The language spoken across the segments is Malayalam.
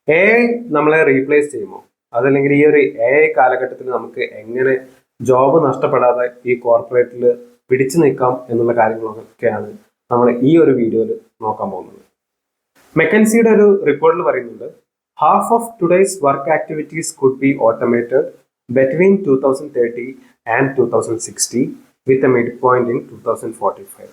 എ ഐ നമ്മളെ റീപ്ലേസ് ചെയ്യുമോ? അതല്ലെങ്കിൽ ഈ ഒരു എ ഐ കാലഘട്ടത്തിൽ നമുക്ക് എങ്ങനെ ജോബ് നഷ്ടപ്പെടാതെ ഈ കോർപ്പറേറ്റിൽ പിടിച്ചു നിൽക്കാം എന്നുള്ള കാര്യങ്ങളൊക്കെയാണ് നമ്മൾ ഈ ഒരു വീഡിയോയിൽ നോക്കാൻ പോകുന്നത്. മെക്കൻസിയുടെ ഒരു റിപ്പോർട്ടിൽ പറയുന്നുണ്ട്, half of today's work activities could be automated between 2030 and 2060 with a mid point in 2045.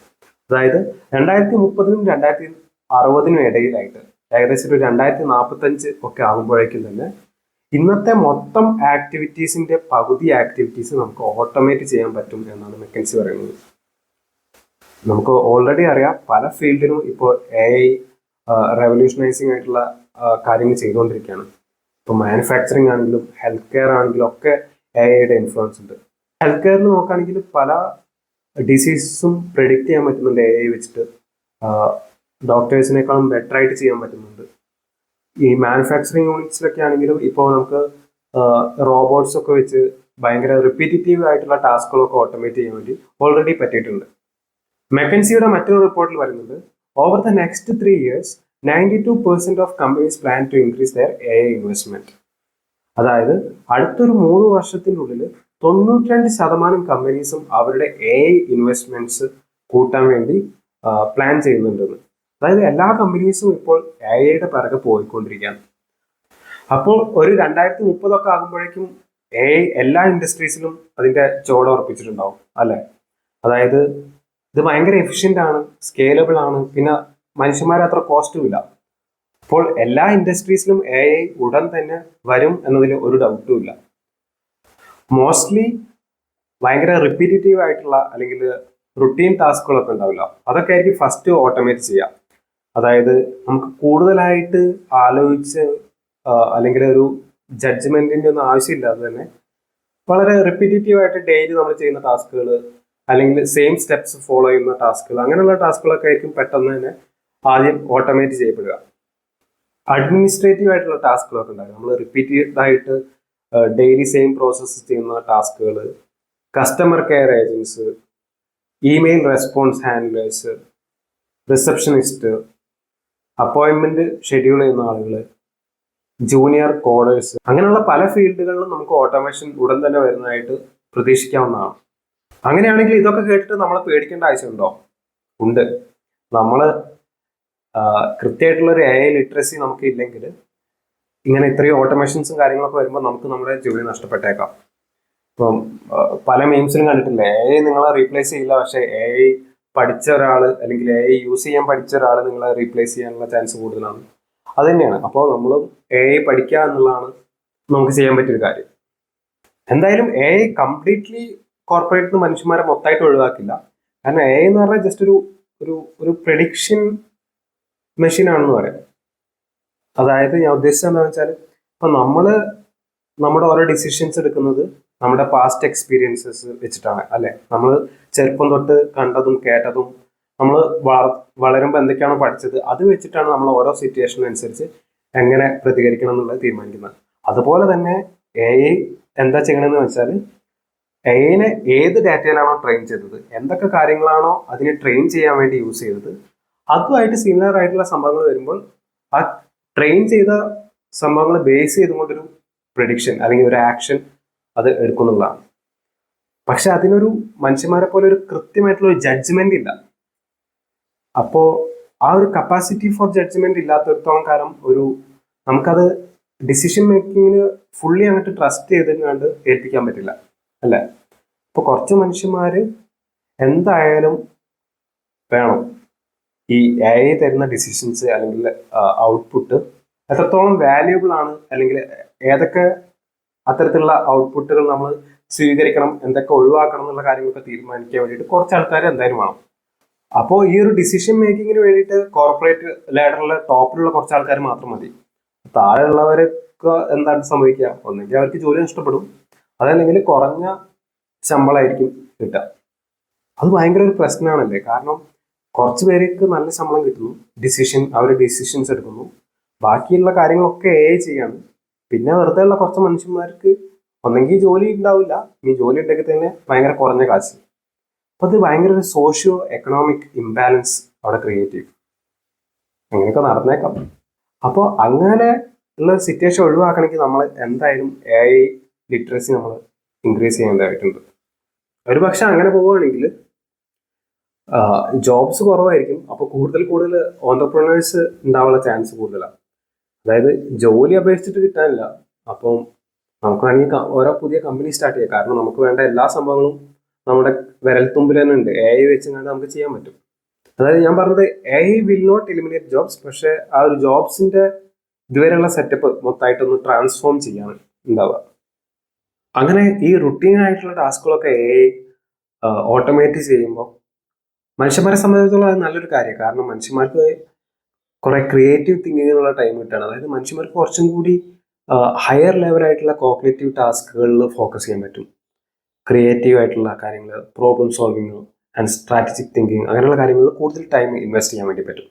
അതായത് 2030 2060 ഇടയിലായിട്ട് ഏകദേശം ഒരു 2045 ഒക്കെ ആകുമ്പോഴേക്കും തന്നെ ഇന്നത്തെ മൊത്തം ആക്ടിവിറ്റീസിന്റെ പകുതി ആക്ടിവിറ്റീസ് നമുക്ക് ഓട്ടോമേറ്റ് ചെയ്യാൻ പറ്റും എന്നാണ് മെക്കൻസി പറയുന്നത്. നമുക്ക് ഓൾറെഡി അറിയാം, പല ഫീൽഡിലും ഇപ്പോൾ എ ഐ റെവല്യൂഷനൈസിങ് ആയിട്ടുള്ള കാര്യങ്ങൾ ചെയ്തുകൊണ്ടിരിക്കുകയാണ്. ഇപ്പോൾ മാനുഫാക്ചറിങ് ആണെങ്കിലും ഹെൽത്ത് കെയർ ആണെങ്കിലും ഒക്കെ എ ഐയുടെ ഇൻഫ്ലുവൻസ് ഉണ്ട്. ഹെൽത്ത് കെയറിൽ നോക്കുകയാണെങ്കിൽ പല ഡിസീസസും പ്രെഡിക്റ്റ് ചെയ്യാൻ പറ്റുന്നുണ്ട് എ ഐ വെച്ചിട്ട്. ഡോക്ടേഴ്സിനേക്കാളും ബെറ്റർ ആയിട്ട് ചെയ്യാൻ പറ്റുന്നുണ്ട്. ഈ മാനുഫാക്ചറിങ് യൂണിറ്റ്സിലൊക്കെ ആണെങ്കിലും ഇപ്പോൾ നമുക്ക് റോബോട്ട്സ് ഒക്കെ വെച്ച് ഭയങ്കര റിപ്പീറ്റീവ് ആയിട്ടുള്ള ടാസ്കുകളൊക്കെ ഓട്ടോമേറ്റ് ചെയ്യാൻ വേണ്ടി ഓൾറെഡി പറ്റിയിട്ടുണ്ട്. മെക്കൻസിയുടെ മറ്റൊരു റിപ്പോർട്ടിൽ പറയുന്നത്, over the next 3 years 92% of companies plan to increase their A I investment. അതായത് അടുത്തൊരു 3 വർഷത്തിനുള്ളിൽ 92% കമ്പനീസും അവരുടെ എ ഐ ഇൻവെസ്റ്റ്മെന്റ്സ് കൂട്ടാൻ വേണ്ടി പ്ലാൻ ചെയ്യുന്നുണ്ടെന്ന്. അതായത് എല്ലാ കമ്പനീസും ഇപ്പോൾ എ ഐയുടെ പിറകെ പോയിക്കൊണ്ടിരിക്കുകയാണ്. അപ്പോൾ ഒരു 2030 ഒക്കെ ആകുമ്പോഴേക്കും എ ഐ എല്ലാ ഇൻഡസ്ട്രീസിലും അതിന്റെ ചുവട് ഉറപ്പിച്ചിട്ടുണ്ടാവും അല്ലെ? അതായത് ഇത് ഭയങ്കര എഫിഷ്യന്റ് ആണ്, സ്കേലബിൾ ആണ്, പിന്നെ മനുഷ്യന്മാരെ അത്ര കോസ്റ്റും ഇല്ല. അപ്പോൾ എല്ലാ ഇൻഡസ്ട്രീസിലും എ ഐ ഉടൻ തന്നെ വരും എന്നതിൽ ഒരു ഡൗട്ടും ഇല്ല. മോസ്റ്റ്ലി ഭയങ്കര റിപ്പീറ്റീവ് ആയിട്ടുള്ള അല്ലെങ്കിൽ റുട്ടീൻ ടാസ്കുകളൊക്കെ ഉണ്ടാവില്ല, അതൊക്കെ ആയിരിക്കും ഫസ്റ്റ് ഓട്ടോമേറ്റ് ചെയ്യാം. അതായത് നമുക്ക് കൂടുതലായിട്ട് ആലോചിച്ച് അല്ലെങ്കിൽ ഒരു ജഡ്ജ്മെന്റിന്റെ ഒന്നും ആവശ്യമില്ലാതെ തന്നെ വളരെ റിപ്പീറ്റീവ് ആയിട്ട് ഡെയിലി നമ്മൾ ചെയ്യുന്ന ടാസ്കുകൾ അല്ലെങ്കിൽ സെയിം സ്റ്റെപ്സ് ഫോളോ ചെയ്യുന്ന ടാസ്കുകൾ, അങ്ങനെയുള്ള ടാസ്കുകളൊക്കെ ആയിരിക്കും പെട്ടെന്ന് തന്നെ ആദ്യം ഓട്ടോമേറ്റ് ചെയ്യപ്പെടുക. അഡ്മിനിസ്ട്രേറ്റീവ് ആയിട്ടുള്ള ടാസ്കുകളൊക്കെ ഉണ്ടാകും. നമ്മൾ റിപ്പീറ്റഡ് ആയിട്ട് ഡെയിലി സെയിം പ്രോസസ്സ് ചെയ്യുന്ന ടാസ്കുകൾ, customer care agents, email response handlers, receptionist, appointment schedule ചെയ്യുന്ന ആളുകൾ, ജൂനിയർ കോഡേഴ്സ്, അങ്ങനെയുള്ള പല ഫീൽഡുകളിലും നമുക്ക് ഓട്ടോമേഷൻ ഉടൻ തന്നെ വരുന്നതായിട്ട് പ്രതീക്ഷിക്കാവുന്നതാണ്. അങ്ങനെയാണെങ്കിൽ ഇതൊക്കെ കേട്ടിട്ട് നമ്മൾ പേടിക്കേണ്ട ആവശ്യമുണ്ടോ? ഉണ്ട്. നമ്മൾ കൃത്യമായിട്ടുള്ള ഒരു എ ഐ ലിറ്ററസി നമുക്ക് ഇല്ലെങ്കിൽ ഇങ്ങനെ ഇത്രയും ഓട്ടോമേഷൻസും കാര്യങ്ങളൊക്കെ വരുമ്പോൾ നമുക്ക് നമ്മുടെ ജോലി നഷ്ടപ്പെട്ടേക്കാം. ഇപ്പം പല മീംസിലും കണ്ടിട്ടില്ലേ, എ ഐ നിങ്ങളെ റീപ്ലേസ് ചെയ്യില്ല, പക്ഷേ എ ഐ പഠിച്ച ഒരാൾ അല്ലെങ്കിൽ എ ഐ യൂസ് ചെയ്യാൻ പഠിച്ച ഒരാൾ നിങ്ങളെ റീപ്ലേസ് ചെയ്യാനുള്ള ചാൻസ് കൂടുതലാണ്. അത് തന്നെയാണ്. അപ്പോൾ നമ്മൾ എ ഐ പഠിക്കുക എന്നുള്ളതാണ് നമുക്ക് ചെയ്യാൻ പറ്റിയൊരു കാര്യം. എന്തായാലും എ ഐ കംപ്ലീറ്റ്ലി കോർപ്പറേറ്റ് മനുഷ്യന്മാരെ മൊത്തമായിട്ട് ഒഴിവാക്കില്ല. കാരണം എ ഐ എന്ന് പറഞ്ഞാൽ ജസ്റ്റ് ഒരു പ്രെഡിക്ഷൻ മെഷീൻ ആണെന്ന് പറയാം. അതായത് ഞാൻ ഉദ്ദേശിച്ചത് എന്താണെന്ന് വെച്ചാൽ, ഇപ്പൊ നമ്മുടെ ഓരോ ഡിസിഷൻസ് എടുക്കുന്നത് നമ്മുടെ പാസ്റ്റ് എക്സ്പീരിയൻസസ് വെച്ചിട്ടാണ് അല്ലെ? നമ്മൾ ചെറുപ്പം തൊട്ട് കണ്ടതും കേട്ടതും നമ്മൾ വളരുമ്പോൾ എന്തൊക്കെയാണോ പഠിച്ചത് അത് വെച്ചിട്ടാണ് നമ്മൾ ഓരോ സിറ്റുവേഷനനുസരിച്ച് എങ്ങനെ പ്രതികരിക്കണം എന്നുള്ളത് തീരുമാനിക്കുന്നത്. അതുപോലെ തന്നെ എ ഐ എന്താ ചെയ്യണമെന്ന് വെച്ചാൽ, എഐനെ ഏത് ഡാറ്റയിലാണോ ട്രെയിൻ ചെയ്തത്, എന്തൊക്കെ കാര്യങ്ങളാണോ അതിനെ ട്രെയിൻ ചെയ്യാൻ വേണ്ടി യൂസ് ചെയ്തത്, അതുമായിട്ട് സിമിലർ ആയിട്ടുള്ള സംഭവങ്ങൾ വരുമ്പോൾ ആ ട്രെയിൻ ചെയ്ത സംഭവങ്ങൾ ബേസ് ചെയ്തുകൊണ്ടൊരു പ്രഡിക്ഷൻ അല്ലെങ്കിൽ ഒരു ആക്ഷൻ അത് എടുക്കുന്നുള്ളതാണ്. പക്ഷെ അതിനൊരു മനുഷ്യന്മാരെ പോലെ ഒരു കൃത്യമായിട്ടുള്ള ഒരു ജഡ്ജ്മെന്റ് ഇല്ല. അപ്പോൾ ആ ഒരു കപ്പാസിറ്റി ഫോർ ജഡ്ജ്മെന്റ് ഇല്ലാത്തടത്തോളം കാലം നമുക്കത് ഡിസിഷൻ മേക്കിങ്ങിന് ഫുള്ളി അങ്ങോട്ട് ട്രസ്റ്റ് ചെയ്തുകൊണ്ട് ഏൽപ്പിക്കാൻ പറ്റില്ല അല്ലേ? ഇപ്പൊ കുറച്ച് മനുഷ്യന്മാര് എന്തായാലും വേണം ഈ എ ഐ തരുന്ന ഡിസിഷൻസ് അല്ലെങ്കിൽ ഔട്ട്പുട്ട് എത്രത്തോളം വാല്യൂബിൾ ആണ്, അല്ലെങ്കിൽ ഏതൊക്കെ അത്തരത്തിലുള്ള ഔട്ട്പുട്ടുകൾ നമ്മൾ സ്വീകരിക്കണം, എന്തൊക്കെ ഒഴിവാക്കണം എന്നുള്ള കാര്യങ്ങളൊക്കെ തീരുമാനിക്കാൻ വേണ്ടിയിട്ട് കുറച്ച് ആൾക്കാർ എന്തായാലും വേണം. അപ്പോൾ ഈ ഒരു ഡിസിഷൻ മേക്കിങ്ങിന് വേണ്ടിയിട്ട് കോർപ്പറേറ്റ് ലാഡറിലെ ടോപ്പിലുള്ള കുറച്ച് ആൾക്കാർ മാത്രം മതി. താഴെയുള്ളവർക്ക് എന്താണ് സംഭവിക്കുക? ഒന്നെങ്കിൽ അവർക്ക് ജോലി നഷ്ടപ്പെടും, അതല്ലെങ്കിൽ കുറഞ്ഞ ശമ്പളമായിരിക്കും കിട്ടുക. അത് ഭയങ്കര ഒരു പ്രശ്നമാണല്ലേ? കാരണം കുറച്ച് പേർക്ക് നല്ല ശമ്പളം കിട്ടുന്നു, അവർ ഡിസിഷൻസ് എടുക്കുന്നു, ബാക്കിയുള്ള കാര്യങ്ങളൊക്കെ എ ചെയ്യാണ്. പിന്നെ വെറുതെ ഉള്ള കുറച്ച് മനുഷ്യന്മാർക്ക് ഒന്നെങ്കിൽ ജോലി ഉണ്ടാവില്ല, ഈ ജോലി ഉണ്ടെങ്കിൽ തന്നെ ഭയങ്കര കുറഞ്ഞ കാശ്. അപ്പൊ അത് ഭയങ്കര ഒരു സോഷ്യോ എക്കണോമിക് ഇംബാലൻസ് അവിടെ ക്രിയേറ്റ് ചെയ്യും. അങ്ങനെയൊക്കെ നടന്നേക്കാം. അപ്പോൾ അങ്ങനെ ഉള്ള സിറ്റുവേഷൻ ഒഴിവാക്കണമെങ്കിൽ നമ്മൾ എന്തായാലും AI ലിറ്ററസി നമ്മൾ ഇൻക്രീസ് ചെയ്യേണ്ടതായിട്ടുണ്ട്. ഒരു പക്ഷെ അങ്ങനെ പോവുകയാണെങ്കിൽ ജോബ്സ് കുറവായിരിക്കും. അപ്പോൾ കൂടുതൽ കൂടുതൽ ഓണ്ടർപ്രണേഴ്സ് ഉണ്ടാവാനുള്ള ചാൻസ് കൂടുതലാണ്. അതായത് ജോലി അപേക്ഷിച്ചിട്ട് കിട്ടാനില്ല. അപ്പം നമുക്ക് വേണമെങ്കിൽ ഓരോ പുതിയ കമ്പനി സ്റ്റാർട്ട് ചെയ്യാം. കാരണം നമുക്ക് വേണ്ട എല്ലാ സംഭവങ്ങളും നമ്മുടെ വിരൽത്തുമ്പിൽ തന്നെ ഉണ്ട്. AI വെച്ച് കണ്ട് നമുക്ക് ചെയ്യാൻ പറ്റും. അതായത് ഞാൻ പറഞ്ഞത് AI will not eliminate jobs, പക്ഷെ ആ ഒരു ജോബ്സിന്റെ ഇതുവരെയുള്ള സെറ്റപ്പ് മൊത്തമായിട്ടൊന്ന് ട്രാൻസ്ഫോം ചെയ്യാണ് ഉണ്ടാവുക. അങ്ങനെ ഈ റുട്ടീൻ ആയിട്ടുള്ള ടാസ്കുകളൊക്കെ AI ഓട്ടോമേറ്റ് ചെയ്യുമ്പോൾ മനുഷ്യന്മാരെ സംബന്ധിച്ചിടത്തോളം അത് നല്ലൊരു കാര്യം. കാരണം മനുഷ്യന്മാർക്ക് കുറെ ക്രിയേറ്റീവ് തിങ്കിങ്ങിനുള്ള ടൈം കിട്ടുകയാണ്. അതായത് മനുഷ്യന്മാർക്ക് കുറച്ചും കൂടി ഹയർ ലെവലായിട്ടുള്ള കോഗ്നേറ്റീവ് ടാസ്കുകളിൽ ഫോക്കസ് ചെയ്യാൻ പറ്റും. ക്രിയേറ്റീവ് ആയിട്ടുള്ള കാര്യങ്ങൾ, problem solving and strategic thinking, അങ്ങനെയുള്ള കാര്യങ്ങളിൽ കൂടുതൽ ടൈം ഇൻവെസ്റ്റ് ചെയ്യാൻ വേണ്ടി പറ്റും.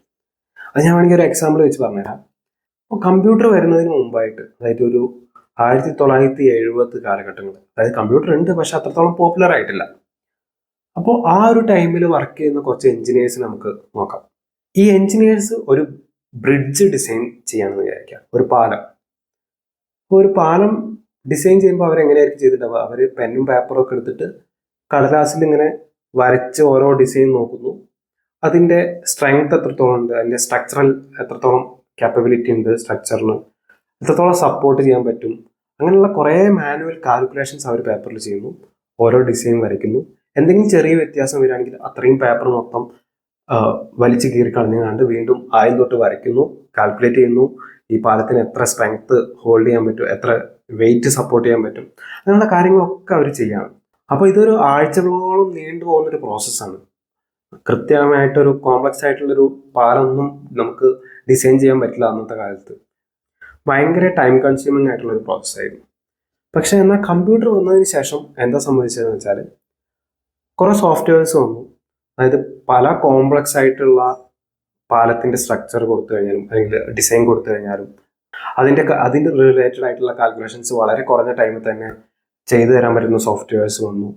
അത് ഞാൻ വേണമെങ്കിൽ ഒരു എക്സാമ്പിൾ വെച്ച് പറഞ്ഞുതരാം. അപ്പോൾ കമ്പ്യൂട്ടർ വരുന്നതിന് മുമ്പായിട്ട്, അതായത് ഒരു 1970 കാലഘട്ടങ്ങൾ, അതായത് കമ്പ്യൂട്ടർ ഉണ്ട് പക്ഷെ അത്രത്തോളം പോപ്പുലർ ആയിട്ടില്ല. അപ്പോൾ ആ ഒരു ടൈമിൽ വർക്ക് ചെയ്യുന്ന കുറച്ച് എഞ്ചിനീയേഴ്സ് നമുക്ക് നോക്കാം. ഈ എഞ്ചിനീയേഴ്സ് ഒരു ബ്രിഡ്ജ് ഡിസൈൻ ചെയ്യാമെന്ന് വിചാരിക്കാം, ഒരു പാലം. അപ്പോൾ ഒരു പാലം ഡിസൈൻ ചെയ്യുമ്പോൾ അവരെങ്ങനെയായിരിക്കും ചെയ്തിട്ടുണ്ടാവുക? അവർ പെന്നും പേപ്പറും ഒക്കെ എടുത്തിട്ട് കടലാസിൽ ഇങ്ങനെ വരച്ച് ഓരോ ഡിസൈൻ നോക്കുന്നു. അതിൻ്റെ സ്ട്രെങ്ത് എത്രത്തോളം ഉണ്ട്, അതിൻ്റെ സ്ട്രക്ചറൽ എത്രത്തോളം കാപ്പബിലിറ്റി ഉണ്ട്, സ്ട്രക്ചറിന് എത്രത്തോളം സപ്പോർട്ട് ചെയ്യാൻ പറ്റും, അങ്ങനെയുള്ള കുറേ മാനുവൽ കാൽക്കുലേഷൻസ് അവർ പേപ്പറിൽ ചെയ്യുന്നു. ഓരോ ഡിസൈൻ വരയ്ക്കുന്നു. എന്തെങ്കിലും ചെറിയ വ്യത്യാസം വരികയാണെങ്കിൽ അത്രയും പേപ്പർ മൊത്തം വലിച്ചു കീറി കളഞ്ഞുകൊണ്ട് വീണ്ടും ആദ്യം തൊട്ട് വരയ്ക്കുന്നു, കാൽക്കുലേറ്റ് ചെയ്യുന്നു. ഈ പാലത്തിന് എത്ര സ്ട്രെങ്ത് ഹോൾഡ് ചെയ്യാൻ പറ്റും, എത്ര വെയിറ്റ് സപ്പോർട്ട് ചെയ്യാൻ പറ്റും, അങ്ങനെയുള്ള കാര്യങ്ങളൊക്കെ അവർ ചെയ്യാണ്. അപ്പോൾ ഇതൊരു ആഴ്ചകളോളം നീണ്ടു പോകുന്നൊരു പ്രോസസ്സാണ്. കൃത്യമായിട്ടൊരു കോംപ്ലക്സ് ആയിട്ടുള്ളൊരു പാലൊന്നും നമുക്ക് ഡിസൈൻ ചെയ്യാൻ പറ്റില്ല അന്നത്തെ കാലത്ത്. ഭയങ്കര ടൈം കൺസ്യൂമിങ് ആയിട്ടുള്ളൊരു പ്രോസസ്സായിരുന്നു. പക്ഷെ എന്നാൽ കമ്പ്യൂട്ടർ വന്നതിന് ശേഷം എന്താ സംഭവിച്ചതെന്ന് വെച്ചാൽ കുറേ സോഫ്റ്റ്വെയർസ് വന്നു. അതായത് പല കോംപ്ലക്സ് ആയിട്ടുള്ള പാലത്തിൻ്റെ സ്ട്രക്ചർ കൊടുത്തു കഴിഞ്ഞാലും അല്ലെങ്കിൽ ഡിസൈൻ കൊടുത്തു കഴിഞ്ഞാലും അതിൻ്റെ റിലേറ്റഡ് ആയിട്ടുള്ള കാൽക്കുലേഷൻസ് വളരെ കുറഞ്ഞ ടൈമിൽ തന്നെ ചെയ്തു തരാൻ പറ്റുന്ന സോഫ്റ്റ്വെയർസ് വന്നു.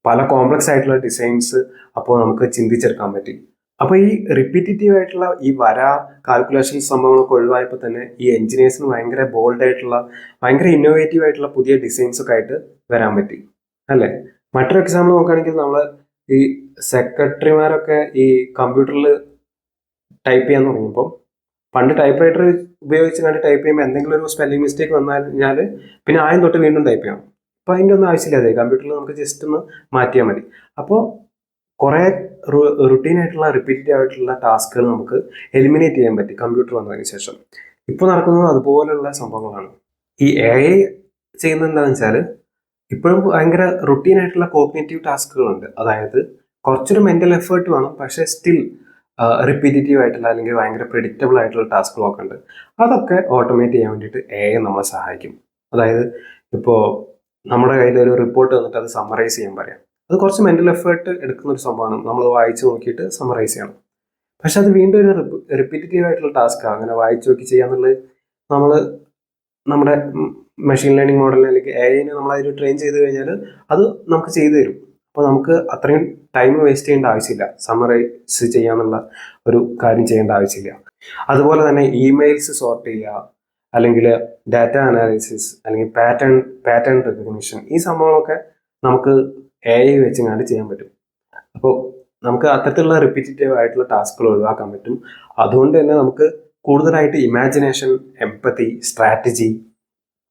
പല കോംപ്ലക്സ് ആയിട്ടുള്ള ഡിസൈൻസ് അപ്പോൾ നമുക്ക് ചിന്തിച്ചെടുക്കാൻ പറ്റി. അപ്പോൾ ഈ റിപ്പീറ്റേറ്റീവ് ആയിട്ടുള്ള ഈ കാൽക്കുലേഷൻസ് സംഭവങ്ങളൊക്കെ ഒഴിവായപ്പോൾ തന്നെ ഈ എഞ്ചിനീയേഴ്സിന് ഭയങ്കര ബോൾഡ് ആയിട്ടുള്ള, ഭയങ്കര ഇന്നോവേറ്റീവ് ആയിട്ടുള്ള പുതിയ ഡിസൈൻസ് ഒക്കെ ആയിട്ട് വരാൻ പറ്റി, അല്ലേ? മറ്റൊരു എക്സാമ്പിൾ നോക്കുകയാണെങ്കിൽ നമ്മൾ ഈ സെക്രട്ടറിമാരൊക്കെ ഈ കമ്പ്യൂട്ടറിൽ ടൈപ്പ് ചെയ്യാൻ തുടങ്ങിയപ്പോൾ, പണ്ട് ടൈപ്പ് റൈറ്റർ ഉപയോഗിച്ച് കണ്ട് ടൈപ്പ് ചെയ്യുമ്പോൾ എന്തെങ്കിലും ഒരു സ്പെല്ലിംഗ് മിസ്റ്റേക്ക് വന്നു കഴിഞ്ഞാൽ പിന്നെ ആദ്യം തൊട്ട് വീണ്ടും ടൈപ്പ് ചെയ്യണം. അപ്പോൾ അതിൻ്റെ ഒന്നും ആവശ്യമില്ലാതെ കമ്പ്യൂട്ടറിൽ നമുക്ക് ജസ്റ്റ് ഒന്ന് മാറ്റിയാൽ മതി. അപ്പോൾ കുറേ റുട്ടീൻ ആയിട്ടുള്ള റിപ്പീറ്റീവ് ആയിട്ടുള്ള ടാസ്കുകൾ നമുക്ക് എലിമിനേറ്റ് ചെയ്യാൻ പറ്റി കമ്പ്യൂട്ടർ വന്നതിന് ശേഷം. ഇപ്പോൾ നടക്കുന്നത് അതുപോലുള്ള സംഭവങ്ങളാണ്. ഈ AI ചെയ്യുന്നത് എന്താണെന്ന് വെച്ചാൽ ഇപ്പോഴും ഭയങ്കര റുട്ടീൻ ആയിട്ടുള്ള കോഗ്നേറ്റീവ് ടാസ്കുകളുണ്ട്. അതായത് കുറച്ചൊരു മെൻ്റൽ എഫേർട്ട് വേണം, പക്ഷേ സ്റ്റിൽ റിപ്പീറ്റേറ്റീവ് ആയിട്ടുള്ള അല്ലെങ്കിൽ ഭയങ്കര പ്രെഡിക്റ്റബിൾ ആയിട്ടുള്ള ടാസ്കുകളൊക്കെ ഉണ്ട്. അതൊക്കെ ഓട്ടോമേറ്റ് ചെയ്യാൻ വേണ്ടിയിട്ട് AI നമ്മളെ സഹായിക്കും. അതായത് ഇപ്പോൾ നമ്മുടെ കയ്യിൽ ഒരു റിപ്പോർട്ട് വന്നിട്ട് അത് സമ്മറൈസ് ചെയ്യാൻ പറയാം. അത് കുറച്ച് മെൻ്റൽ എഫേർട്ട് എടുക്കുന്ന ഒരു സംഭവമാണ്. നമ്മൾ വായിച്ച് നോക്കിയിട്ട് സമ്മറൈസ് ചെയ്യണം. പക്ഷെ അത് വീണ്ടും ഒരു റിപ്പീറ്റേറ്റീവ് ആയിട്ടുള്ള ടാസ്ക്കാണ്. അങ്ങനെ വായിച്ച് നോക്കി ചെയ്യാന്നുള്ളത് നമ്മൾ നമ്മുടെ മെഷീൻ ലേണിംഗ് മോഡലിനെ അല്ലെങ്കിൽ AI-നെ നമ്മൾ അതിൽ ട്രെയിൻ ചെയ്ത് കഴിഞ്ഞാൽ അത് നമുക്ക് ചെയ്തു തരും. അപ്പോൾ നമുക്ക് അത്രയും ടൈം വേസ്റ്റ് ചെയ്യേണ്ട ആവശ്യമില്ല, സമ്മറൈസ് ചെയ്യാന്നുള്ള ഒരു കാര്യം ചെയ്യേണ്ട ആവശ്യമില്ല. അതുപോലെ തന്നെ ഇമെയിൽസ് സോർട്ട് ചെയ്യുക, അല്ലെങ്കിൽ ഡാറ്റ അനാലിസിസ്, അല്ലെങ്കിൽ പാറ്റേൺ റെക്കഗ്നിഷൻ, ഈ സംഭവങ്ങളൊക്കെ നമുക്ക് AI വെച്ചങ്ങാണ്ട് ചെയ്യാൻ പറ്റും. അപ്പോൾ നമുക്ക് അത്തരത്തിലുള്ള റിപ്പീറ്റേറ്റീവ് ആയിട്ടുള്ള ടാസ്കുകൾ ഒഴിവാക്കാൻ പറ്റും. അതുകൊണ്ട് തന്നെ നമുക്ക് കൂടുതലായിട്ട് ഇമാജിനേഷൻ, എംപതി, സ്ട്രാറ്റജി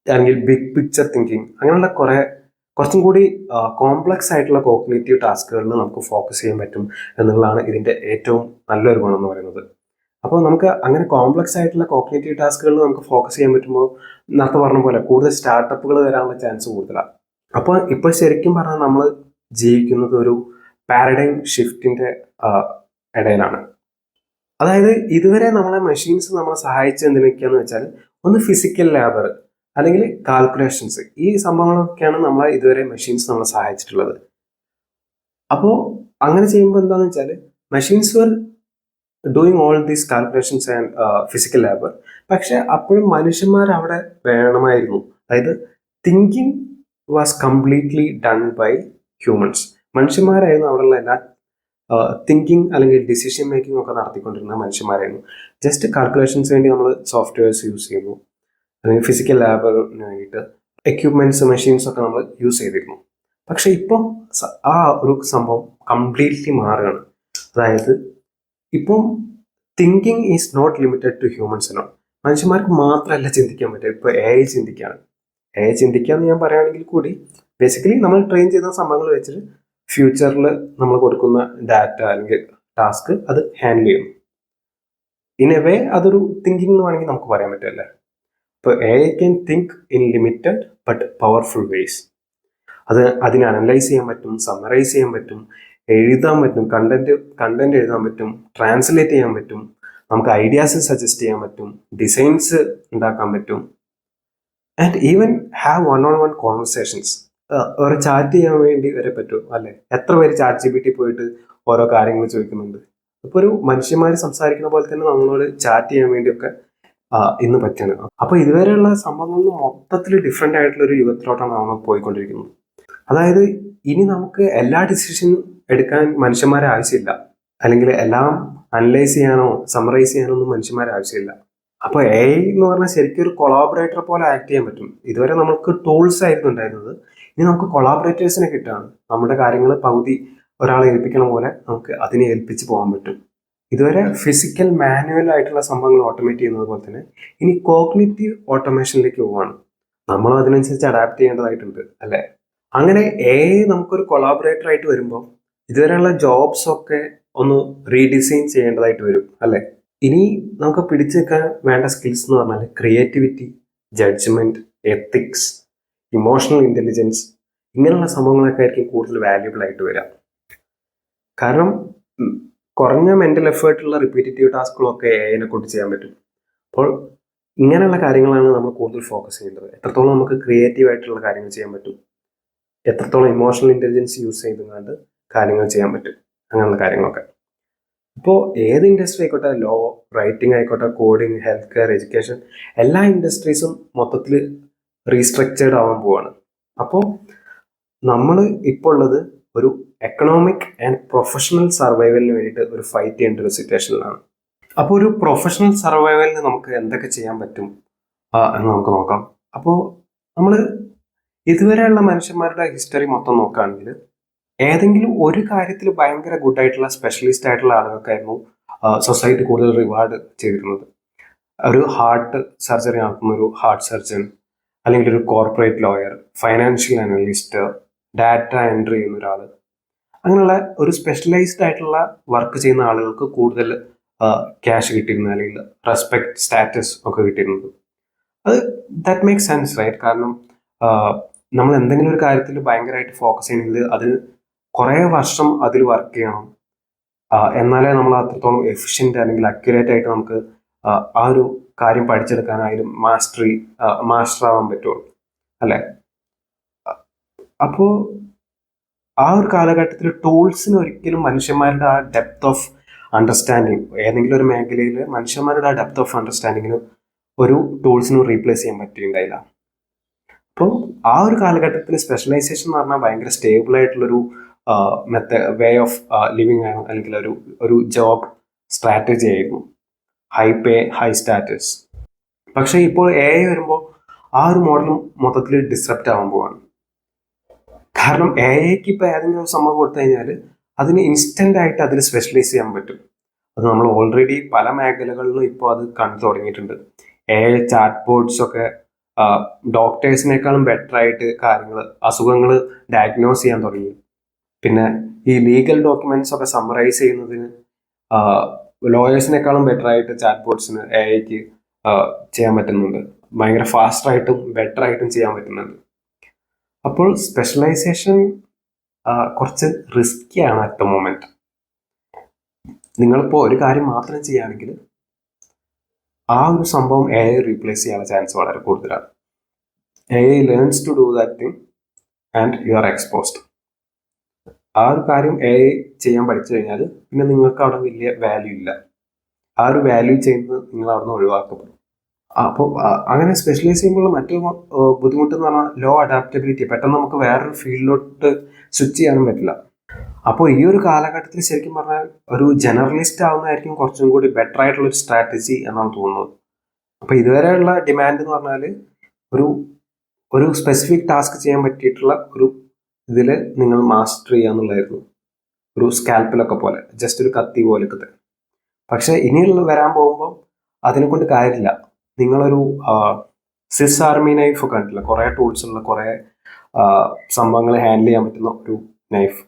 അല്ലെങ്കിൽ ബിഗ് പിക്ചർ തിങ്കിങ്, അങ്ങനെയുള്ള കുറച്ചും കൂടി കോംപ്ലക്സ് ആയിട്ടുള്ള കോഗ്നേറ്റീവ് ടാസ്കുകളിൽ നമുക്ക് ഫോക്കസ് ചെയ്യാൻ പറ്റും എന്നുള്ളതാണ് ഇതിൻ്റെ ഏറ്റവും നല്ലൊരു ഗുണം എന്ന് പറയുന്നത്. അപ്പോൾ നമുക്ക് അങ്ങനെ കോംപ്ലക്സ് ആയിട്ടുള്ള കോഗ്നേറ്റീവ് ടാസ്കുകളിൽ നമുക്ക് ഫോക്കസ് ചെയ്യാൻ പറ്റുമ്പോൾ നേരത്തെ പറഞ്ഞ പോലെ കൂടുതൽ സ്റ്റാർട്ടപ്പുകൾ വരാനുള്ള ചാൻസ് കൂടുതലാണ്. അപ്പോൾ ഇപ്പോൾ ശരിക്കും പറഞ്ഞാൽ നമ്മൾ ജീവിക്കുന്നത് ഒരു പാരഡൈം ഷിഫ്റ്റിൻ്റെ ഇടയിലാണ്. അതായത് ഇതുവരെ നമ്മളെ മെഷീൻസ് നമ്മളെ സഹായിച്ച് എന്തിനൊക്കെയാന്ന് വെച്ചാൽ ഒന്ന് ഫിസിക്കൽ ലേബർ അല്ലെങ്കിൽ കാൽക്കുലേഷൻസ്, ഈ സംഭവങ്ങളൊക്കെയാണ് നമ്മളെ ഇതുവരെ മെഷീൻസ് നമ്മളെ സഹായിച്ചിട്ടുള്ളത്. അപ്പോൾ അങ്ങനെ ചെയ്യുമ്പോൾ എന്താണെന്ന് വെച്ചാൽ machines were doing all these calculations and physical labour. പക്ഷെ അപ്പോഴും മനുഷ്യന്മാർ അവിടെ വേണമായിരുന്നു. അതായത് thinking was completely done by humans. മനുഷ്യന്മാരായിരുന്നു അവിടെയുള്ള എല്ലാ തിങ്കിങ് അല്ലെങ്കിൽ ഡിസിഷൻ മേക്കിംഗ് ഒക്കെ നടത്തിക്കൊണ്ടിരുന്ന മനുഷ്യന്മാരായിരുന്നു. ജസ്റ്റ് കാൽക്കുലേഷൻസ് വേണ്ടി നമ്മൾ സോഫ്റ്റ്വെയർസ് യൂസ് ചെയ്യുന്നു, അല്ലെങ്കിൽ ഫിസിക്കൽ ലാബിന് വേണ്ടിയിട്ട് എക്യുപ്മെൻറ്റ്സ് മെഷീൻസ് ഒക്കെ നമ്മൾ യൂസ് ചെയ്തിരുന്നു. പക്ഷെ ഇപ്പം ആ ഒരു സംഭവം കംപ്ലീറ്റ്ലി മാറുകയാണ്. അതായത് ഇപ്പം thinking is not limited to humans എന്നോ, മനുഷ്യന്മാർക്ക് മാത്രമല്ല ചിന്തിക്കാൻ പറ്റുക. ഇപ്പോൾ എ ഐ ചിന്തിക്കുകയാണ്. എ ഐ ചിന്തിക്കുക എന്ന് ഞാൻ പറയുകയാണെങ്കിൽ കൂടി ബേസിക്കലി നമ്മൾ ട്രെയിൻ ചെയ്യുന്ന സംഭവങ്ങൾ വെച്ചിട്ട് ഫ്യൂച്ചറിൽ നമ്മൾ കൊടുക്കുന്ന ഡാറ്റ അല്ലെങ്കിൽ ടാസ്ക് അത് ഹാൻഡിൽ ചെയ്യുന്നു. ഇൻ എ വേ അതൊരു തിങ്കിങ് എന്ന് വേണമെങ്കിൽ നമുക്ക് പറയാൻ പറ്റുമല്ലേ. ഇപ്പോൾ A I can think in limited but powerful ways. അതിനെ അനലൈസ് ചെയ്യാൻ പറ്റും, സമ്മറൈസ് ചെയ്യാൻ പറ്റും, എഴുതാൻ പറ്റും, കണ്ടന്റ് എഴുതാൻ പറ്റും, ട്രാൻസ്ലേറ്റ് ചെയ്യാൻ പറ്റും, നമുക്ക് ഐഡിയാസ് സജസ്റ്റ് ചെയ്യാൻ പറ്റും, ഡിസൈൻസ് ഉണ്ടാക്കാൻ പറ്റും, and even have one on one conversations. ഒരു ചാറ്റ് ചെയ്യാൻ വേണ്ടി വരെ പറ്റും അല്ലേ. എത്ര പേര് ചാറ്റ് GPT പോയിട്ട് ഓരോ കാര്യങ്ങൾ ചോദിക്കുന്നുണ്ട്. ഇപ്പോൾ ഒരു മനുഷ്യന്മാർ സംസാരിക്കുന്ന പോലെ തന്നെ നമ്മളോട് ചാറ്റ് ചെയ്യാൻ വേണ്ടിയൊക്കെ ഇന്ന് പറ്റുന്നത്. അപ്പോൾ ഇതുവരെയുള്ള സംഭവങ്ങളിൽ മൊത്തത്തിൽ ഡിഫറെൻ്റ് ആയിട്ടുള്ള ഒരു യുഗത്തിലോട്ടാണ് നമ്മൾ പോയിക്കൊണ്ടിരിക്കുന്നത്. അതായത് ഇനി നമുക്ക് എല്ലാ ഡിസിഷനും എടുക്കാൻ മനുഷ്യന്മാരെ ആവശ്യമില്ല, അല്ലെങ്കിൽ എല്ലാം അനലൈസ് ചെയ്യാനോ സമ്മറൈസ് ചെയ്യാനോ ഒന്നും മനുഷ്യന്മാരെ ആവശ്യമില്ല. അപ്പോൾ എ ഐ എന്ന് പറഞ്ഞാൽ ശരിക്കും ഒരു കൊളാബറേറ്റർ പോലെ ആക്ട് ചെയ്യാൻ പറ്റും. ഇതുവരെ നമുക്ക് ടൂൾസ് ആയിരുന്നു ഉണ്ടായിരുന്നത്, ഇനി നമുക്ക് കൊളാബറേറ്റേഴ്സിനെ കിട്ടുകയാണ്. നമ്മുടെ കാര്യങ്ങൾ പകുതി ഒരാളെ ഏൽപ്പിക്കണ പോലെ നമുക്ക് അതിനെ ഏൽപ്പിച്ച് പോകാൻ പറ്റും. ഇതുവരെ ഫിസിക്കൽ മാനുവൽ ആയിട്ടുള്ള സംഭവങ്ങൾ ഓട്ടോമേറ്റ് ചെയ്യുന്നത് പോലെ തന്നെ ഇനി കോഗ്നിറ്റീവ് ഓട്ടോമേഷനിലേക്ക് പോവാണ്. നമ്മളും അതിനനുസരിച്ച് അഡാപ്റ്റ് ചെയ്യേണ്ടതായിട്ടുണ്ട് അല്ലേ. അങ്ങനെ എ ഐ നമുക്കൊരു കൊളാബറേറ്റർ ആയിട്ട് വരുമ്പോൾ ഇതുവരെയുള്ള ജോബ്സ് ഒക്കെ ഒന്ന് റീഡിസൈൻ ചെയ്യേണ്ടതായിട്ട് വരും അല്ലേ. ഇനി നമുക്ക് പിടിച്ചു നിൽക്കാൻ വേണ്ട സ്കിൽസ് എന്ന് പറഞ്ഞാൽ creativity, judgement, ethics, emotional intelligence, ഇങ്ങനെയുള്ള സംഭവങ്ങളൊക്കെ ആയിരിക്കും കൂടുതൽ വാല്യുബിൾ ആയിട്ട് വരിക. കാരണം കുറഞ്ഞ മെന്റൽ എഫേർട്ടുള്ള റിപ്പീറ്റേറ്റീവ് ടാസ്കുകളൊക്കെ എ ഐനെ കൊണ്ട് ചെയ്യാൻ പറ്റും. അപ്പോൾ ഇങ്ങനെയുള്ള കാര്യങ്ങളാണ് നമ്മൾ കൂടുതൽ ഫോക്കസ് ചെയ്യേണ്ടത്. എത്രത്തോളം നമുക്ക് ക്രിയേറ്റീവ് ആയിട്ടുള്ള കാര്യങ്ങൾ ചെയ്യാൻ പറ്റും, എത്രത്തോളം ഇമോഷണൽ ഇന്റലിജൻസ് യൂസ് ചെയ്തുകൊണ്ട് കാര്യങ്ങൾ ചെയ്യാൻ പറ്റും, അങ്ങനെയുള്ള കാര്യങ്ങളൊക്കെ. ഇപ്പോൾ ഏത് ഇൻഡസ്ട്രി ആയിക്കോട്ടെ, ലോ, റൈറ്റിംഗ് ആയിക്കോട്ടെ, കോഡിങ്, ഹെൽത്ത് കെയർ, എഡ്യൂക്കേഷൻ, എല്ലാ ഇൻഡസ്ട്രീസും മൊത്തത്തിൽ റീസ്ട്രക്ചേർഡ് ആവാൻ പോവാണ്. അപ്പോൾ നമ്മൾ ഇപ്പോൾ ഉള്ളത് ഒരു എക്കണോമിക് ആൻഡ് പ്രൊഫഷണൽ സർവൈവലിന് വേണ്ടിയിട്ട് ഒരു ഫൈറ്റ് ചെയ്യേണ്ട ഒരു സിറ്റുവേഷനിലാണ്. അപ്പോൾ ഒരു പ്രൊഫഷണൽ സർവൈവലിന് നമുക്ക് എന്തൊക്കെ ചെയ്യാൻ പറ്റും എന്ന് നമുക്ക് നോക്കാം. അപ്പോൾ നമ്മൾ ഇതുവരെയുള്ള മനുഷ്യന്മാരുടെ ഹിസ്റ്ററി മൊത്തം നോക്കുകയാണെങ്കിൽ ഏതെങ്കിലും ഒരു കാര്യത്തിൽ ഭയങ്കര ഗുഡായിട്ടുള്ള സ്പെഷ്യലിസ്റ്റ് ആയിട്ടുള്ള ആളുകൾക്കായിരുന്നു സൊസൈറ്റി കൂടുതൽ റിവാർഡ് ചെയ്തിരുന്നത്. ഒരു ഹാർട്ട് സർജറി നടത്തുന്ന ഒരു ഹാർട്ട് സർജൻ, അല്ലെങ്കിൽ ഒരു corporate lawyer, financial analyst, data entry ചെയ്യുന്ന ഒരാൾ, അങ്ങനെയുള്ള ഒരു സ്പെഷ്യലൈസ്ഡ് ആയിട്ടുള്ള വർക്ക് ചെയ്യുന്ന ആളുകൾക്ക് കൂടുതൽ ക്യാഷ് കിട്ടിയിരുന്നത്, അല്ലെങ്കിൽ റെസ്പെക്ട്, സ്റ്റാറ്റസ് ഒക്കെ കിട്ടിയിരുന്നത്. അത് ദാറ്റ് മേക്ക് സെൻസ് റൈറ്റ്. കാരണം നമ്മൾ എന്തെങ്കിലും ഒരു കാര്യത്തിൽ ഭയങ്കരമായിട്ട് ഫോക്കസ് ചെയ്യണമെങ്കിൽ അതിൽ കുറേ വർഷം അതിൽ വർക്ക് ചെയ്യണം, എന്നാലേ നമ്മൾ അത്രത്തോളം എഫിഷ്യൻ്റ് അല്ലെങ്കിൽ അക്യുറേറ്റ് ആയിട്ട് നമുക്ക് ആ ഒരു കാര്യം പഠിച്ചെടുക്കാൻ അതിൽ മാസ്റ്റർ ആവാൻ പറ്റുള്ളൂ അല്ലേ. അപ്പോൾ ആ ഒരു കാലഘട്ടത്തിൽ ടൂൾസിന് ഒരിക്കലും മനുഷ്യന്മാരുടെ ആ ഡെപ്ത് ഓഫ് അണ്ടർസ്റ്റാൻഡിങ്, ഏതെങ്കിലും ഒരു മേഖലയിൽ മനുഷ്യന്മാരുടെ ആ ഡെപ്ത് ഓഫ് അണ്ടർസ്റ്റാൻഡിങ്ങിന് ഒരു ടൂൾസിനും റീപ്ലേസ് ചെയ്യാൻ പറ്റിയിട്ടുണ്ടായില്ല. അപ്പോൾ ആ ഒരു കാലഘട്ടത്തിൽ സ്പെഷ്യലൈസേഷൻ എന്ന് പറഞ്ഞാൽ ഭയങ്കര സ്റ്റേബിൾ ആയിട്ടുള്ളൊരു വേ ഓഫ് ലിവിങ് ആണ്, അല്ലെങ്കിൽ ഒരു ജോബ് സ്ട്രാറ്റജി ആയിരുന്നു. ഹൈ പേ, ഹൈ സ്റ്റാറ്റസ്. പക്ഷേ ഇപ്പോൾ എ ഐ വരുമ്പോൾ ആ ഒരു മോഡലും മൊത്തത്തിൽ ഡിസ്റപ്റ്റ് ആവാൻ പോവാണ്. കാരണം എ ഐക്ക് ഇപ്പോൾ ഏതെങ്കിലും ഒരു സംഭവം കൊടുത്തു കഴിഞ്ഞാൽ അതിന് ഇൻസ്റ്റൻ്റ് ആയിട്ട് അതിൽ സ്പെഷ്യലൈസ് ചെയ്യാൻ പറ്റും. അത് നമ്മൾ ഓൾറെഡി പല മേഖലകളിലും ഇപ്പോൾ അത് കണ്ടു തുടങ്ങിയിട്ടുണ്ട്. എ ഐ ചാറ്റ് ബോർഡ്സ് ഒക്കെ ഡോക്ടേഴ്സിനേക്കാളും ബെറ്റർ ആയിട്ട് അസുഖങ്ങൾ ഡയഗ്നോസ് ചെയ്യാൻ തുടങ്ങി. പിന്നെ ഈ ലീഗൽ ഡോക്യുമെന്റ്സ് ഒക്കെ സമ്മറൈസ് ചെയ്യുന്നതിന് ലോയേഴ്സിനേക്കാളും ബെറ്റർ ആയിട്ട് ചാറ്റ് ബോർഡ്സിന് എ ഐക്ക് ചെയ്യാൻ പറ്റുന്നുണ്ട്. ഭയങ്കര ഫാസ്റ്ററായിട്ടും ബെറ്റർ ആയിട്ടും ചെയ്യാൻ പറ്റുന്നുണ്ട്. അപ്പോൾ സ്പെഷ്യലൈസേഷൻ കുറച്ച് റിസ്ക്കിയാണ് അറ്റ് ദ മൊമെന്റ്. നിങ്ങളിപ്പോൾ ഒരു കാര്യം മാത്രം ചെയ്യുകയാണെങ്കിൽ ആ ഒരു സംഭവം എ ഐ റീപ്ലേസ് ചെയ്യാനുള്ള ചാൻസ് വളരെ കൂടുതലാണ്. A I learns to do that thing and you are exposed. ആ ഒരു കാര്യം എ ഐ ചെയ്യാൻ പഠിച്ചു കഴിഞ്ഞാൽ പിന്നെ നിങ്ങൾക്ക് അവിടെ വലിയ വാല്യൂ ഇല്ല. ആ ഒരു വാല്യൂ ചെയ്യുന്നത് നിങ്ങൾ അവിടെ നിന്ന് ഒഴിവാക്കപ്പെടും. അപ്പോൾ അങ്ങനെ സ്പെഷ്യലൈസ് ചെയ്യുമ്പോൾ മറ്റൊരു ബുദ്ധിമുട്ട് എന്ന് പറഞ്ഞാൽ ലോ അഡാപ്റ്റബിലിറ്റി. പെട്ടെന്ന് നമുക്ക് വേറൊരു ഫീൽഡിലോട്ട് സ്വിച്ച് ചെയ്യാനും പറ്റില്ല. അപ്പോൾ ഈ ഒരു കാലഘട്ടത്തിൽ ശരിക്കും പറഞ്ഞാൽ ഒരു ജനറലിസ്റ്റ് ആവുന്നതായിരിക്കും കുറച്ചും കൂടി ബെറ്റർ ആയിട്ടുള്ള ഒരു സ്ട്രാറ്റജി എന്നാണ് തോന്നുന്നത്. അപ്പോൾ ഇതുവരെയുള്ള ഡിമാൻഡ് എന്ന് പറഞ്ഞാൽ ഒരു ഒരു സ്പെസിഫിക് ടാസ്ക് ചെയ്യാൻ പറ്റിയിട്ടുള്ള ഒരു ഇതിൽ നിങ്ങൾ മാസ്റ്റർ ചെയ്യാന്നുള്ളതായിരുന്നു. ഒരു സ്കാൽപ്പിലൊക്കെ പോലെ, ജസ്റ്റ് ഒരു കത്തി പോലൊക്കെ. പക്ഷെ ഇനിയുള്ള വരാൻ പോകുമ്പോൾ അതിനെ കൊണ്ട് കാര്യമില്ല. നിങ്ങളൊരു സിസ് ആർമി നൈഫ് ഒക്കെ കണ്ടില്ല, കുറേ ടൂൾസ് ഉള്ള കുറേ സംഭവങ്ങൾ ഹാൻഡിൽ ചെയ്യാൻ പറ്റുന്ന ഒരു നൈഫ്.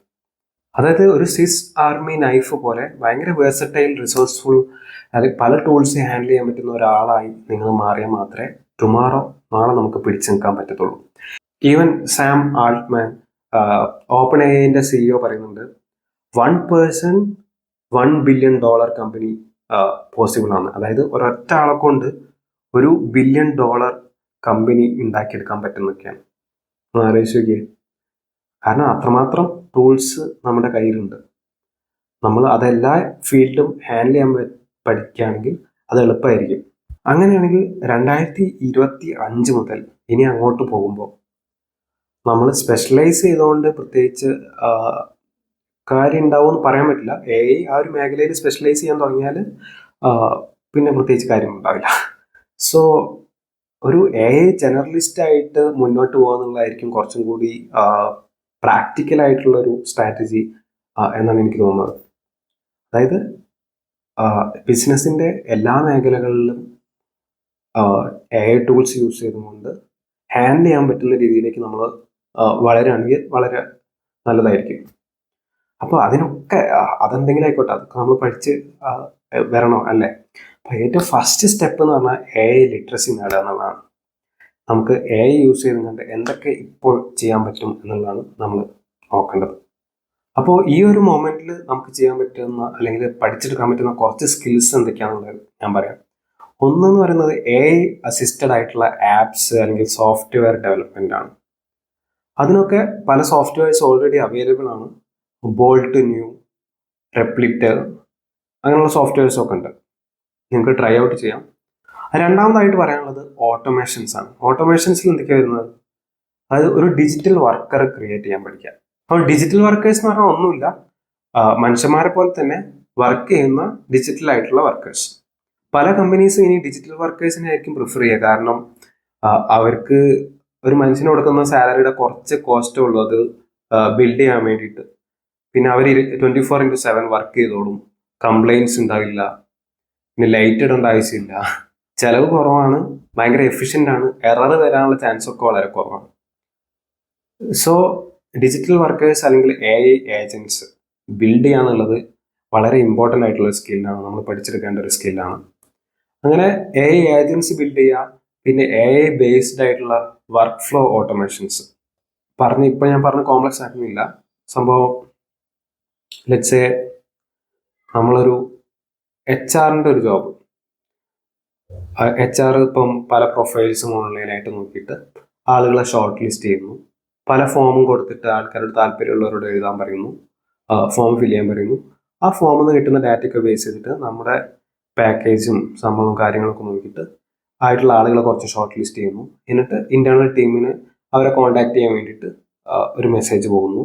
അതായത് ഒരു സിസ് ആർമി നൈഫ് പോലെ ഭയങ്കര വേഴ്സറ്റൈൽ, റിസോഴ്സ്ഫുൾ, അല്ലെങ്കിൽ പല ടൂൾസ് ഹാൻഡിൽ ചെയ്യാൻ പറ്റുന്ന ഒരാളായി നിങ്ങൾ മാറിയാൽ മാത്രമേ ടുമാറോ, നാളെ നമുക്ക് പിടിച്ചു നിൽക്കാൻ പറ്റത്തുള്ളൂ. ഈവൻ സാം ആൾട്ട്മാൻ, ഓപ്പൺ എഐന്റെ CEO പറയുന്നുണ്ട്, 1% $1 billion കമ്പനി പോസിബിൾ ആണ്. അതായത് ഒരൊറ്റ ആളെ കൊണ്ട് $1 billion കമ്പനി ഉണ്ടാക്കിയെടുക്കാൻ പറ്റുന്നൊക്കെയാണ്. ആലോചിച്ച് നോക്കിയേ. കാരണം അത്രമാത്രം ടൂൾസ് നമ്മുടെ കയ്യിലുണ്ട്. നമ്മൾ അതെല്ലാ ഫീൽഡും ഹാൻഡിൽ ചെയ്യാൻ പഠിക്കുകയാണെങ്കിൽ അത് എളുപ്പമായിരിക്കും. അങ്ങനെയാണെങ്കിൽ 2025 മുതൽ ഇനി അങ്ങോട്ട് പോകുമ്പോൾ നമ്മൾ സ്പെഷ്യലൈസ് ചെയ്തുകൊണ്ട് പ്രത്യേകിച്ച് കാര്യം ഉണ്ടാവുമെന്ന് പറയാൻ പറ്റില്ല. AI ആ ഒരു മേഖലയിൽ സ്പെഷ്യലൈസ് ചെയ്യാൻ തുടങ്ങിയാൽ പിന്നെ പ്രത്യേകിച്ച് കാര്യം ഉണ്ടാവില്ല. സോ ഒരു AI ജനറലിസ്റ്റ് ആയിട്ട് മുന്നോട്ട് പോകുന്നുള്ളതായിരിക്കും കുറച്ചും കൂടി പ്രാക്ടിക്കൽ ആയിട്ടുള്ളൊരു സ്ട്രാറ്റജി എന്നാണ് എനിക്ക് തോന്നുന്നത്. അതായത് ബിസിനസ്സിൻ്റെ എല്ലാ മേഖലകളിലും AI ടൂൾസ് യൂസ് ചെയ്തുകൊണ്ട് ഹാൻഡിൽ ചെയ്യാൻ പറ്റുന്ന രീതിയിലേക്ക് നമ്മൾ വളരുകയാണെങ്കിൽ വളരെ നല്ലതായിരിക്കും. അപ്പോൾ അതിനൊക്കെ അതെന്തെങ്കിലും ആയിക്കോട്ടെ, അതൊക്കെ നമ്മൾ പഠിച്ച് വരണോ അല്ലേ? അപ്പോൾ ഏറ്റവും ഫസ്റ്റ് സ്റ്റെപ്പ് എന്ന് പറഞ്ഞാൽ AI ലിറ്ററസി നേടുക എന്നുള്ളതാണ്. നമുക്ക് AI യൂസ് ചെയ്തുകൊണ്ട് എന്തൊക്കെ ഇപ്പോൾ ചെയ്യാൻ പറ്റും എന്നുള്ളതാണ് നമ്മൾ നോക്കേണ്ടത്. അപ്പോൾ ഈ ഒരു മൊമെന്റിൽ നമുക്ക് ചെയ്യാൻ പറ്റുന്ന അല്ലെങ്കിൽ പഠിച്ചെടുക്കാൻ പറ്റുന്ന കുറച്ച് സ്കിൽസ് എന്തൊക്കെയാണെന്നുള്ളത് ഞാൻ പറയാം. ഒന്നെന്ന് പറയുന്നത് AI അസിസ്റ്റഡ് ആയിട്ടുള്ള ആപ്സ് അല്ലെങ്കിൽ സോഫ്റ്റ്വെയർ ഡെവലപ്മെന്റ് ആണ്. അതിനൊക്കെ പല സോഫ്റ്റ്വെയർസ് ഓൾറെഡി അവൈലബിൾ ആണ്. ബോൾട്ട് ന്യൂ, റെപ്ലിറ്റർ, അങ്ങനെയുള്ള സോഫ്റ്റ്വെയർസ് ഒക്കെ ഉണ്ട്. നിങ്ങൾക്ക് ട്രൈ ഔട്ട് ചെയ്യാം. രണ്ടാമതായിട്ട് പറയാനുള്ളത് ഓട്ടോമേഷൻസ് ആണ്. ഓട്ടോമേഷൻസിൽ എന്തൊക്കെയാണ് വരുന്നത്? അതായത് ഒരു ഡിജിറ്റൽ വർക്കർ ക്രിയേറ്റ് ചെയ്യാൻ പഠിക്കുക. അപ്പോൾ ഡിജിറ്റൽ വർക്കേഴ്സ് എന്ന് പറഞ്ഞാൽ ഒന്നുമില്ല, മനുഷ്യന്മാരെ പോലെ തന്നെ വർക്ക് ചെയ്യുന്ന ഡിജിറ്റൽ ആയിട്ടുള്ള വർക്കേഴ്സ്. പല കമ്പനീസും ഇനി ഡിജിറ്റൽ വർക്കേഴ്സിനെ ആയിരിക്കും പ്രിഫർ ചെയ്യുക. കാരണം അവർക്ക് ഒരു മനുഷ്യന് കൊടുക്കുന്ന സാലറിയുടെ കുറച്ച് കോസ്റ്റേ ഉള്ളൂ അത് ബിൽഡ് ചെയ്യാൻ വേണ്ടിയിട്ട്. പിന്നെ അവർ 24/7 വർക്ക് ചെയ്തോളും, കംപ്ലൈൻറ്റ്സ് ഉണ്ടാവില്ല, പിന്നെ ലൈറ്റ് ഇടേണ്ട ആവശ്യമില്ല, ചിലവ് കുറവാണ്, ഭയങ്കര എഫിഷ്യൻ്റ് ആണ്, എറർ വരാനുള്ള ചാൻസ് ഒക്കെ വളരെ കുറവാണ്. സോ ഡിജിറ്റൽ വർക്കേഴ്സ് അല്ലെങ്കിൽ AI ഏജൻറ്റ്സ് ബിൽഡ് ചെയ്യാന്നുള്ളത് വളരെ ഇമ്പോർട്ടൻ്റ് ആയിട്ടുള്ള സ്കില്ലാണ്, നമ്മൾ പഠിച്ചെടുക്കേണ്ട ഒരു സ്കില്ലാണ്. അങ്ങനെ AI ഏജൻറ്റ്സ് ബിൽഡ് ചെയ്യുക, പിന്നെ AI ബേസ്ഡ് ആയിട്ടുള്ള വർക്ക് ഫ്ലോ ഓട്ടോമേഷൻസ് ഇപ്പം ഞാൻ പറഞ്ഞ കോംപ്ലക്സ് ആക്കുന്നില്ല സംഭവം. ലെറ്റ്സ് സേ നമ്മളൊരു HR ഒരു ജോബ്, HR ഇപ്പം പല പ്രൊഫൈൽസും ഓൺലൈനായിട്ട് നോക്കിയിട്ട് ആളുകളെ ഷോർട്ട് ലിസ്റ്റ് ചെയ്യുന്നു, പല ഫോമും കൊടുത്തിട്ട് ആൾക്കാരോട് താല്പര്യമുള്ളവരോട് എഴുതാൻ പറയുന്നു, ഫോം ഫില്ല് ചെയ്യാൻ പറയുന്നു. ആ ഫോമിൽ നിന്ന് കിട്ടുന്ന ഡാറ്റയൊക്കെ ബേസ് ചെയ്തിട്ട് നമ്മുടെ പാക്കേജും സംഭവവും കാര്യങ്ങളൊക്കെ നോക്കിയിട്ട് ആയിട്ടുള്ള ആളുകളെ കുറച്ച് ഷോർട്ട് ലിസ്റ്റ് ചെയ്യുന്നു. എന്നിട്ട് ഇന്റേണൽ ടീമിന് അവരെ കോൺടാക്ട് ചെയ്യാൻ വേണ്ടിയിട്ട് ഒരു മെസ്സേജ് പോകുന്നു.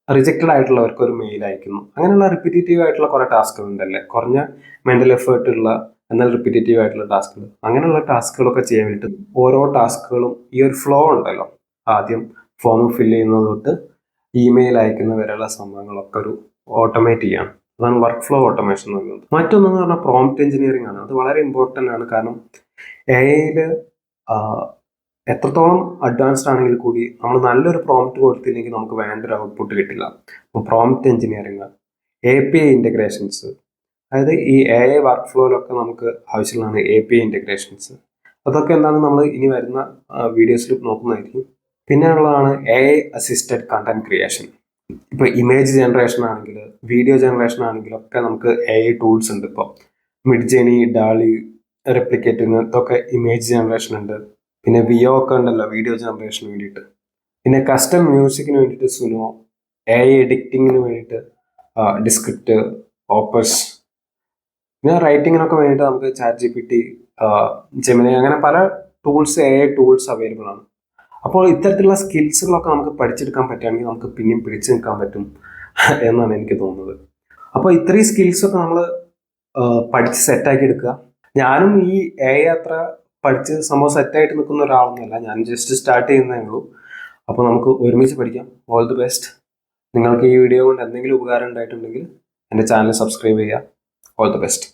റിജക്റ്റഡ് ആയിട്ടുള്ളവർക്ക് ഒരു മെയിൽ അയക്കുന്നു. അങ്ങനെയുള്ള റിപ്പീറ്റേറ്റീവ് ആയിട്ടുള്ള കുറേ ടാസ്കുകൾ ഉണ്ടല്ലേ, കുറഞ്ഞ മെന്റൽ എഫേർട്ട് ഉള്ള എന്നാൽ റിപ്പീറ്റേറ്റീവ് ആയിട്ടുള്ള ടാസ്കുകൾ. അങ്ങനെയുള്ള ടാസ്കുകളൊക്കെ ചെയ്യാൻ വേണ്ടിയിട്ട് ഓരോ ടാസ്കുകളും ഈ ഒരു ഫ്ലോ ഉണ്ടല്ലോ, ആദ്യം ഫോം ഫില്ല് ചെയ്യുന്നത് തൊട്ട് ഇമെയിൽ അയക്കുന്ന വരെയുള്ള സംഭവങ്ങളൊക്കെ ഒരു ഓട്ടോമേറ്റ് ചെയ്യാണ്. അതാണ് വർക്ക് ഫ്ലോ ഓട്ടോമേഷൻ എന്ന് പറയുന്നത്. മറ്റൊന്നെന്ന് പറഞ്ഞാൽ പ്രോംപ്റ്റ് എഞ്ചിനീയറിംഗ് ആണ്. അത് വളരെ ഇമ്പോർട്ടൻ്റ് ആണ്. കാരണം AI എത്രത്തോളം അഡ്വാൻസ്ഡ് ആണെങ്കിൽ കൂടി നമ്മൾ നല്ലൊരു പ്രോംപ്റ്റ് കൊടുത്തില്ലെങ്കിൽ നമുക്ക് വേണ്ട ഒരു ഔട്ട്പുട്ട് കിട്ടില്ല. പ്രോംപ്റ്റ് എഞ്ചിനീയറിംഗ്, API ഇൻ്റഗ്രേഷൻസ്, അതായത് ഈ AI വർക്ക് ഫ്ലോയിലൊക്കെ നമുക്ക് ആവശ്യമുള്ളതാണ് API ഇൻ്റഗ്രേഷൻസ്. അതൊക്കെ എന്താണ് നമ്മൾ ഇനി വരുന്ന വീഡിയോസിൽ നോക്കുന്നതായിരിക്കും. പിന്നെ ഉള്ളതാണ് AI അസിസ്റ്റഡ് കണ്ടന്റ് ക്രിയേഷൻ. ഇപ്പോൾ ഇമേജ് ജനറേഷൻ ആണെങ്കിൽ, വീഡിയോ ജനറേഷൻ ആണെങ്കിലും ഒക്കെ നമുക്ക് AI ടൂൾസ് ഉണ്ട്. ഇപ്പോൾ മിഡ്ജേണി, ഡാളി, റെപ്ലിക്കേറ്റിംഗ്, ഇതൊക്കെ ഇമേജ് ജനറേഷൻ ഉണ്ട്. പിന്നെ വിയോ ഒക്കെ ഉണ്ടല്ലോ വീഡിയോ ജനറേഷന് വേണ്ടിയിട്ട്. പിന്നെ കസ്റ്റം മ്യൂസിക്കിന് വേണ്ടിയിട്ട് സുനോ, AI എഡിറ്റിങ്ങിന് വേണ്ടിയിട്ട് ഡിസ്ക്രിപ്റ്റ്, ഓപ്പസ്, പിന്നെ റൈറ്റിങ്ങിനൊക്കെ വേണ്ടിയിട്ട് നമുക്ക് ChatGPT, ജെമിനി, അങ്ങനെ പല ടൂൾസ്, AI ടൂൾസ് അവൈലബിൾ ആണ്. അപ്പോൾ ഇത്തരത്തിലുള്ള സ്കിൽസുകളൊക്കെ നമുക്ക് പഠിച്ചെടുക്കാൻ പറ്റുകയാണെങ്കിൽ നമുക്ക് പിന്നെയും പിടിച്ചു നിൽക്കാൻ പറ്റും എന്നാണ് എനിക്ക് തോന്നുന്നത്. അപ്പോൾ ഇത്രയും സ്കിൽസൊക്കെ നമ്മൾ പഠിച്ച് സെറ്റാക്കി എടുക്കുക. ഞാനും ഈ എ അത്ര പഠിച്ച് സംഭവം സെറ്റായിട്ട് നിൽക്കുന്ന ഒരാളൊന്നുമല്ല. ഞാൻ ജസ്റ്റ് സ്റ്റാർട്ട് ചെയ്യുന്നേ ഉള്ളൂ. അപ്പോൾ നമുക്ക് ഒരുമിച്ച് പഠിക്കാം. All the best. നിങ്ങൾക്ക് ഈ വീഡിയോ കൊണ്ട് എന്തെങ്കിലും ഉപകാരം ഉണ്ടായിട്ടുണ്ടെങ്കിൽ എൻ്റെ ചാനൽ സബ്സ്ക്രൈബ് ചെയ്യുക. All the best.